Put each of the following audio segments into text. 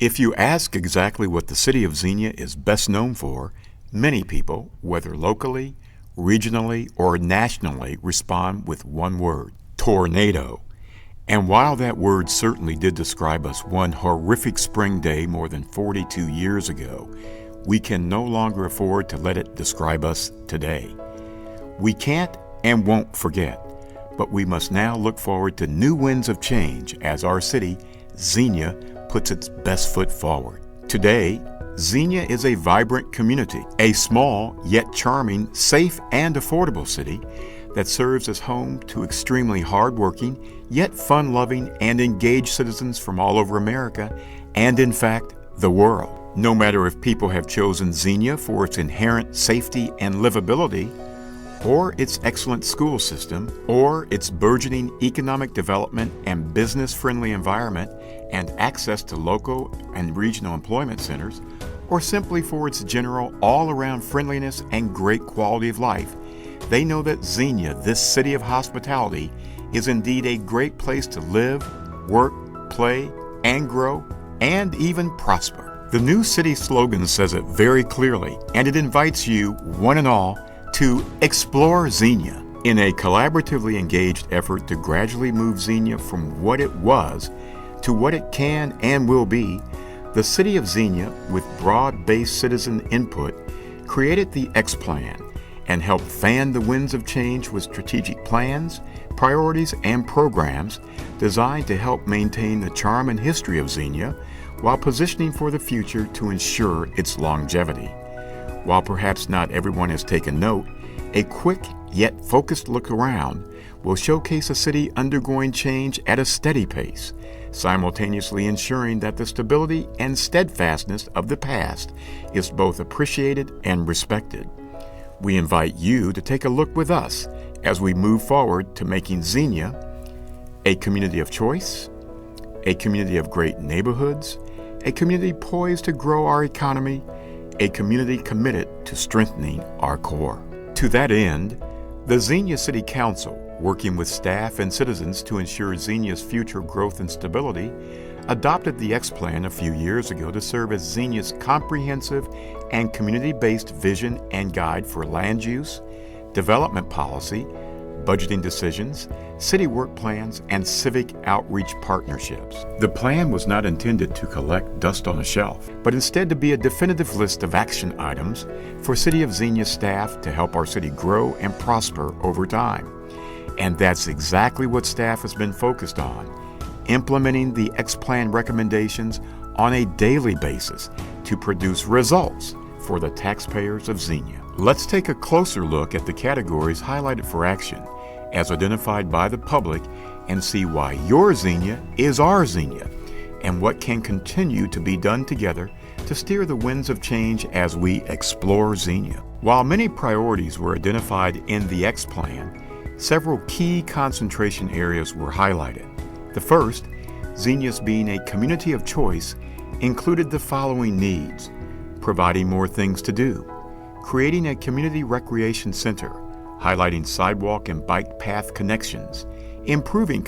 If you ask exactly what the city of Xenia is best known for, many people, whether locally, regionally, or nationally, respond with one word: tornado. And while that word certainly did describe us one horrific spring day more than 42 years ago, we can no longer afford to let it describe us today. We can't and won't forget, but we must now look forward to new winds of change as our city, Xenia, puts its best foot forward. Today, Xenia is a vibrant community, a small yet charming, safe and affordable city that serves as home to extremely hardworking, yet fun-loving and engaged citizens from all over America and, in fact, the world. No matter if people have chosen Xenia for its inherent safety and livability, or its excellent school system, or its burgeoning economic development and business-friendly environment and access to local and regional employment centers, or simply for its general all-around friendliness and great quality of life, they know that Xenia, this city of hospitality, is indeed a great place to live, work, play, and grow, and even prosper. The new city slogan says it very clearly, and it invites you, one and all, to explore Xenia in a collaboratively engaged effort to gradually move Xenia from what it was to what it can and will be. The city of Xenia, with broad-based citizen input, created the X Plan and helped fan the winds of change with strategic plans, priorities, and programs designed to help maintain the charm and history of Xenia while positioning for the future to ensure its longevity. While perhaps not everyone has taken note, a quick yet focused look around will showcase a city undergoing change at a steady pace, simultaneously ensuring that the stability and steadfastness of the past is both appreciated and respected. We invite you to take a look with us as we move forward to making Xenia a community of choice, a community of great neighborhoods, a community poised to grow our economy, a community committed to strengthening our core. To that end, the Xenia City Council, working with staff and citizens to ensure Xenia's future growth and stability, adopted the X Plan a few years ago to serve as Xenia's comprehensive and community-based vision and guide for land use, development policy, budgeting decisions, city work plans, and civic outreach partnerships. The plan was not intended to collect dust on a shelf, but instead to be a definitive list of action items for City of Xenia staff to help our city grow and prosper over time. And that's exactly what staff has been focused on, implementing the X Plan recommendations on a daily basis to produce results for the taxpayers of Xenia. Let's take a closer look at the categories highlighted for action as identified by the public and see why your Xenia is our Xenia and what can continue to be done together to steer the winds of change as we explore Xenia. While many priorities were identified in the X Plan, several key concentration areas were highlighted. The first, Xenia's being a community of choice, included the following needs: providing more things to do, creating a community recreation center, highlighting sidewalk and bike path connections, improving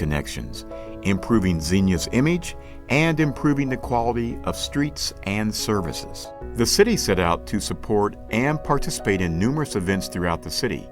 Xenia's image, and improving the quality of streets and services. The city set out to support and participate in numerous events throughout the city,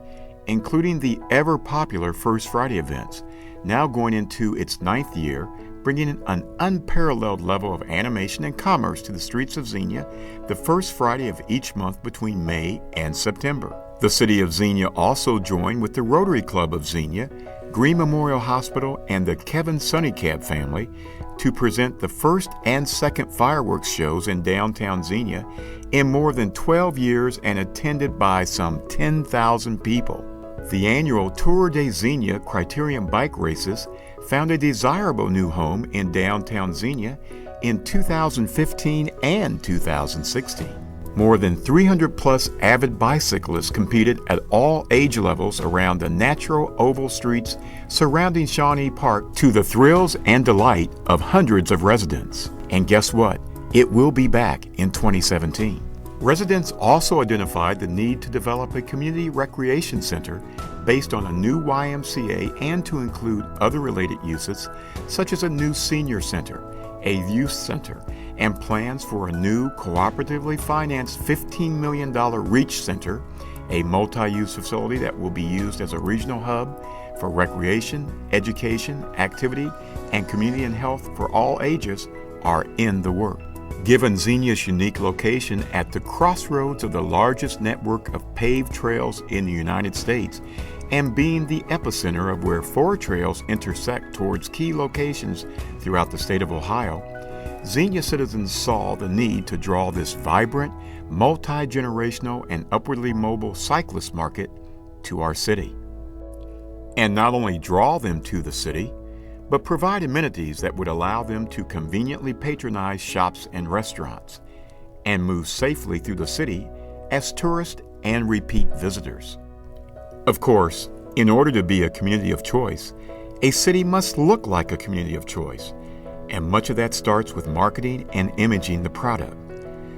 including the ever-popular First Friday events, now going into its 9th year, bringing an unparalleled level of animation and commerce to the streets of Xenia the first Friday of each month between May and September. The city of Xenia also joined with the Rotary Club of Xenia, Green Memorial Hospital, and the Kevin Sunnycab family to present the first and second fireworks shows in downtown Xenia in more than 12 years and attended by some 10,000 people. The annual Tour de Xenia Criterium bike races found a desirable new home in downtown Xenia in 2015 and 2016. More than 300 plus avid bicyclists competed at all age levels around the natural oval streets surrounding Shawnee Park to the thrills and delight of hundreds of residents. And guess what? It will be back in 2017. Residents also identified the need to develop a community recreation center based on a new YMCA and to include other related uses such as a new senior center, a youth center, and plans for a new cooperatively financed $15 million Reach Center, a multi-use facility that will be used as a regional hub for recreation, education, activity, and community and health for all ages, are in the works. Given Xenia's unique location at the crossroads of the largest network of paved trails in the United States, and being the epicenter of where 4 trails intersect towards key locations throughout the state of Ohio, Xenia citizens saw the need to draw this vibrant, multi-generational, and upwardly mobile cyclist market to our city. And not only draw them to the city, but provide amenities that would allow them to conveniently patronize shops and restaurants, and move safely through the city as tourists and repeat visitors. Of course, in order to be a community of choice, a city must look like a community of choice, and much of that starts with marketing and imaging the product.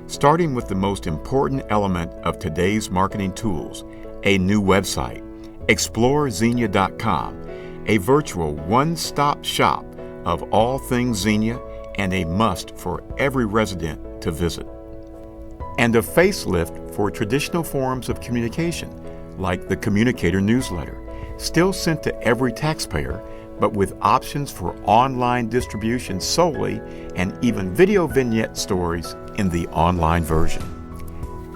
Starting with the most important element of today's marketing tools, a new website, ExploreXenia.com, a virtual one-stop shop of all things Xenia and a must for every resident to visit. And a facelift for traditional forms of communication, like the Communicator newsletter, still sent to every taxpayer, but with options for online distribution solely and even video vignette stories in the online version.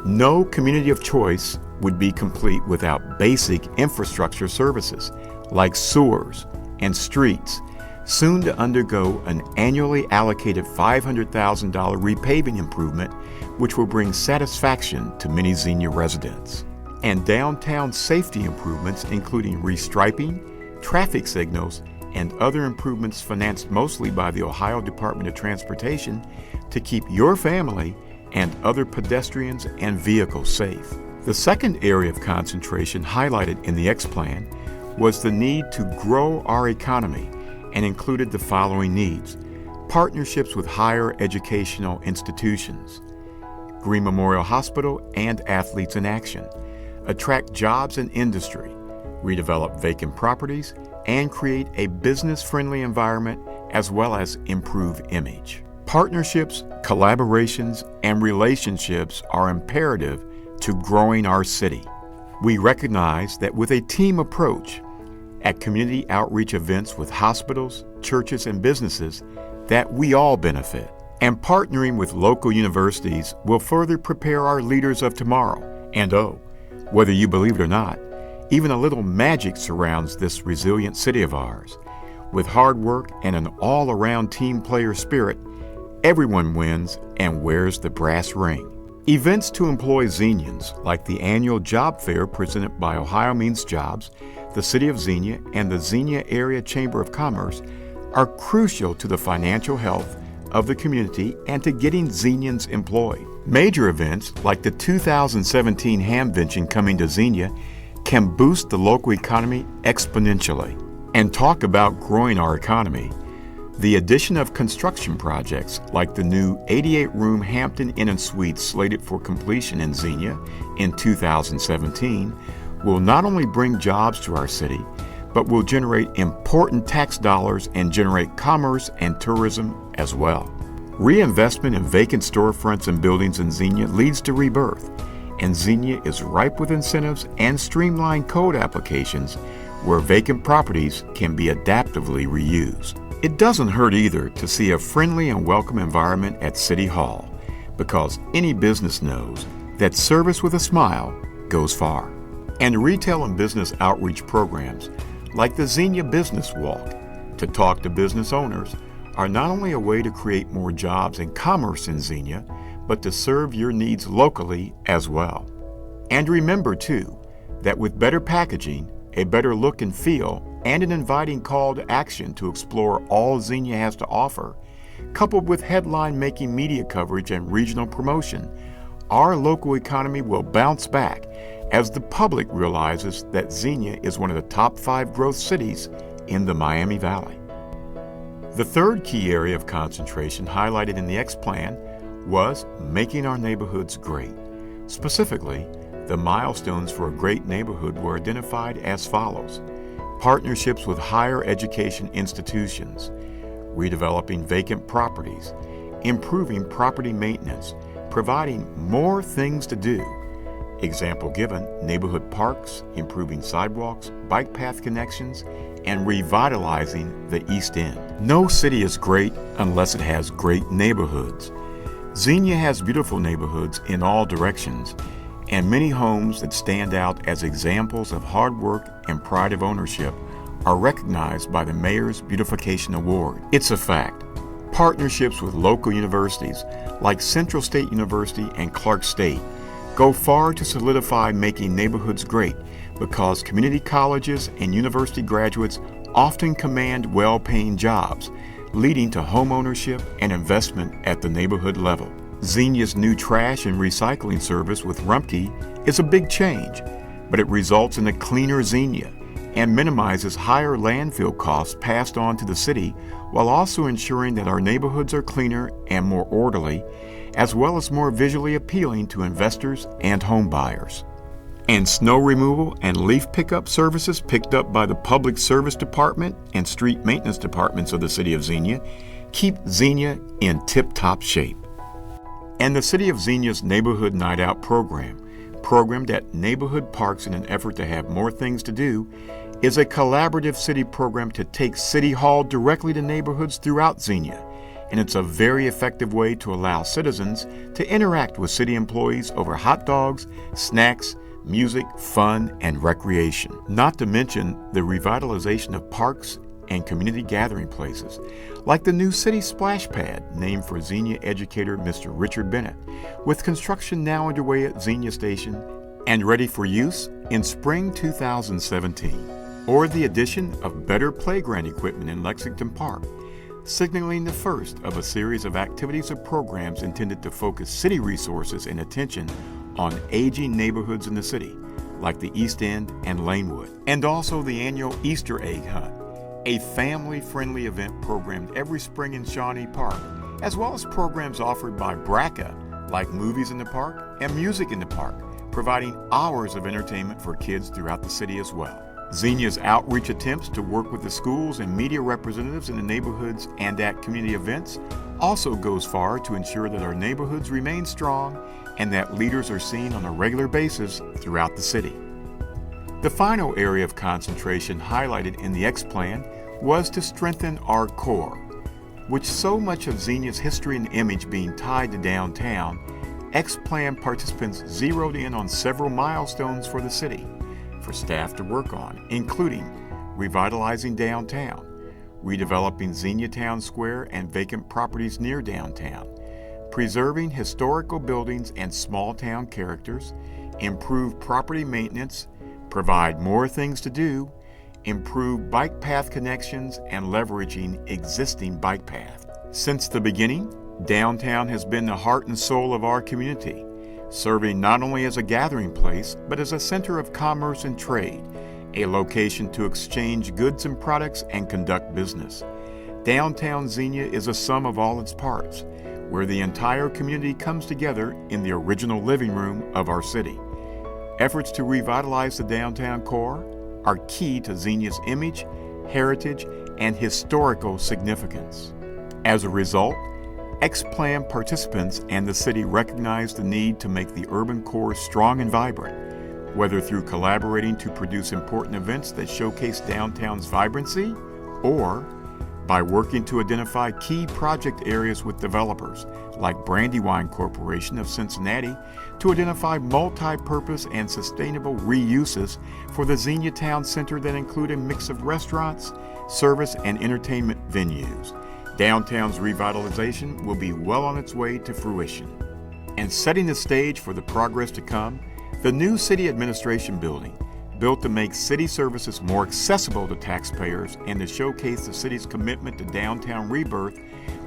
No community of choice would be complete without basic infrastructure services like sewers and streets, soon to undergo an annually allocated $500,000 repaving improvement, which will bring satisfaction to many Xenia residents. And downtown safety improvements, including restriping, traffic signals, and other improvements financed mostly by the Ohio Department of Transportation to keep your family and other pedestrians and vehicles safe. The second area of concentration highlighted in the X Plan was the need to grow our economy, and included the following needs: partnerships with higher educational institutions, Green Memorial Hospital and Athletes in Action, attract jobs and industry, redevelop vacant properties, and create a business-friendly environment as well as improve image. Partnerships, collaborations, and relationships are imperative to growing our city. We recognize that with a team approach at community outreach events with hospitals, churches, and businesses, that we all benefit. And partnering with local universities will further prepare our leaders of tomorrow. And whether you believe it or not, even a little magic surrounds this resilient city of ours. With hard work and an all-around team player spirit, everyone wins and wears the brass ring. Events to employ Xenians, like the annual job fair presented by Ohio Means Jobs, the City of Xenia, and the Xenia Area Chamber of Commerce, are crucial to the financial health of the community and to getting Xenians employed. Major events like the 2017 Hamvention coming to Xenia can boost the local economy exponentially. And talk about growing our economy. The addition of construction projects like the new 88-room Hampton Inn & Suites slated for completion in Xenia in 2017 will not only bring jobs to our city, but will generate important tax dollars and generate commerce and tourism as well. Reinvestment in vacant storefronts and buildings in Xenia leads to rebirth, and Xenia is ripe with incentives and streamlined code applications where vacant properties can be adaptively reused. It doesn't hurt either to see a friendly and welcome environment at City Hall, because any business knows that service with a smile goes far. And retail and business outreach programs like the Xenia Business Walk to talk to business owners are not only a way to create more jobs and commerce in Xenia, but to serve your needs locally as well. And remember too, that with better packaging, a better look and feel, and an inviting call to action to explore all Xenia has to offer, coupled with headline-making media coverage and regional promotion, our local economy will bounce back as the public realizes that Xenia is one of the top 5 growth cities in the Miami Valley. The third key area of concentration highlighted in the X Plan was making our neighborhoods great. Specifically, the milestones for a great neighborhood were identified as follows: partnerships with higher education institutions, redeveloping vacant properties, improving property maintenance, providing more things to do. Example given, neighborhood parks, improving sidewalks, bike path connections, and revitalizing the East End. No city is great unless it has great neighborhoods. Xenia has beautiful neighborhoods in all directions, and many homes that stand out as examples of hard work and pride of ownership are recognized by the Mayor's Beautification Award. It's a fact. Partnerships with local universities like Central State University and Clark State go far to solidify making neighborhoods great because community colleges and university graduates often command well-paying jobs, leading to home ownership and investment at the neighborhood level. Xenia's new trash and recycling service with Rumpke is a big change, but it results in a cleaner Xenia and minimizes higher landfill costs passed on to the city while also ensuring that our neighborhoods are cleaner and more orderly, as well as more visually appealing to investors and home buyers. And snow removal and leaf pickup services picked up by the Public Service Department and Street Maintenance Departments of the City of Xenia keep Xenia in tip-top shape. And the City of Xenia's Neighborhood Night Out program, programmed at neighborhood parks in an effort to have more things to do, is a collaborative city program to take City Hall directly to neighborhoods throughout Xenia, and it's a very effective way to allow citizens to interact with city employees over hot dogs, snacks, music, fun, and recreation. Not to mention the revitalization of parks and community gathering places, like the new City Splash Pad named for Xenia educator Mr. Richard Bennett, with construction now underway at Xenia Station and ready for use in spring 2017. Or the addition of better playground equipment in Lexington Park, signaling the first of a series of activities or programs intended to focus city resources and attention on aging neighborhoods in the city, like the East End and Lanewood. And also the annual Easter egg hunt, a family-friendly event programmed every spring in Shawnee Park, as well as programs offered by BRCA, like movies in the park and music in the park, providing hours of entertainment for kids throughout the city as well. Xenia's outreach attempts to work with the schools and media representatives in the neighborhoods and at community events also goes far to ensure that our neighborhoods remain strong and that leaders are seen on a regular basis throughout the city. The final area of concentration highlighted in the X Plan was to strengthen our core, which so much of Xenia's history and image being tied to downtown, X Plan participants zeroed in on several milestones for the city for staff to work on, including revitalizing downtown, redeveloping Xenia Town Square and vacant properties near downtown, preserving historical buildings and small town characters, improve property maintenance, provide more things to do, improve bike path connections, and leveraging existing bike paths. Since the beginning, downtown has been the heart and soul of our community, serving not only as a gathering place, but as a center of commerce and trade, a location to exchange goods and products and conduct business. Downtown Xenia is a sum of all its parts, where the entire community comes together in the original living room of our city. Efforts to revitalize the downtown core are key to Xenia's image, heritage, and historical significance. As a result, X-Plan participants and the city recognize the need to make the urban core strong and vibrant, whether through collaborating to produce important events that showcase downtown's vibrancy, or by working to identify key project areas with developers like Brandywine Corporation of Cincinnati to identify multi-purpose and sustainable reuses for the Xenia Town Center that include a mix of restaurants, service, and entertainment venues. Downtown's revitalization will be well on its way to fruition. And setting the stage for the progress to come, the new City Administration Building, built to make city services more accessible to taxpayers and to showcase the city's commitment to downtown rebirth,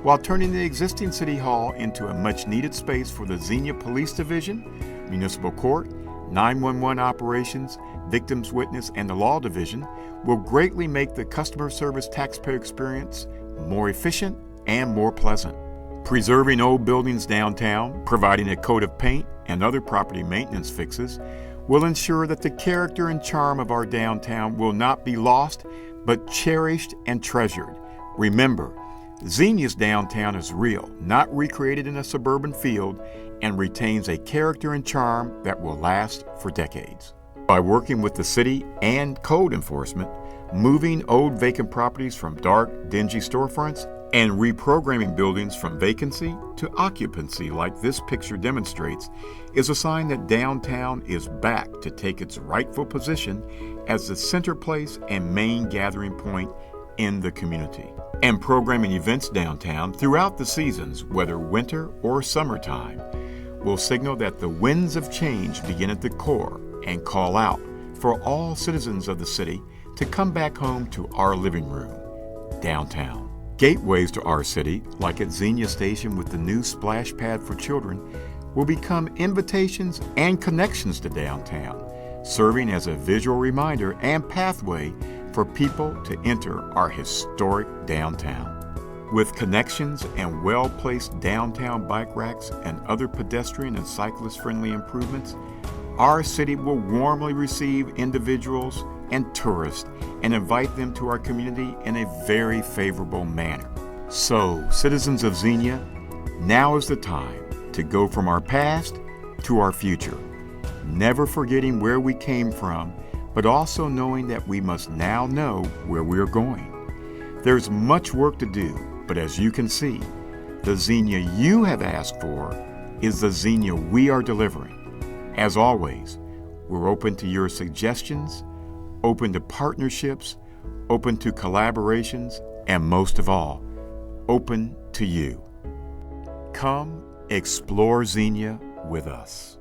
while turning the existing City Hall into a much-needed space for the Xenia Police Division, Municipal Court, 911 operations, Victims Witness, and the Law Division, will greatly make the customer service taxpayer experience more efficient and more pleasant. Preserving old buildings downtown, providing a coat of paint and other property maintenance fixes, will ensure that the character and charm of our downtown will not be lost, but cherished and treasured. Remember, Xenia's downtown is real, not recreated in a suburban field, and retains a character and charm that will last for decades. By working with the city and code enforcement, moving old vacant properties from dark, dingy storefronts, and reprogramming buildings from vacancy to occupancy like this picture demonstrates, is a sign that downtown is back to take its rightful position as the center place and main gathering point in the community. And programming events downtown throughout the seasons, whether winter or summertime, will signal that the winds of change begin at the core and call out for all citizens of the city to come back home to our living room, downtown. Gateways to our city, like at Xenia Station with the new splash pad for children, will become invitations and connections to downtown, serving as a visual reminder and pathway for people to enter our historic downtown. With connections and well-placed downtown bike racks and other pedestrian and cyclist-friendly improvements, our city will warmly receive individuals and tourists and invite them to our community in a very favorable manner. So, citizens of Xenia, now is the time to go from our past to our future, never forgetting where we came from, but also knowing that we must now know where we are going. There's much work to do, but as you can see, the Xenia you have asked for is the Xenia we are delivering. As always, we're open to your suggestions, open to partnerships, open to collaborations, and most of all, open to you. Come explore Xenia with us.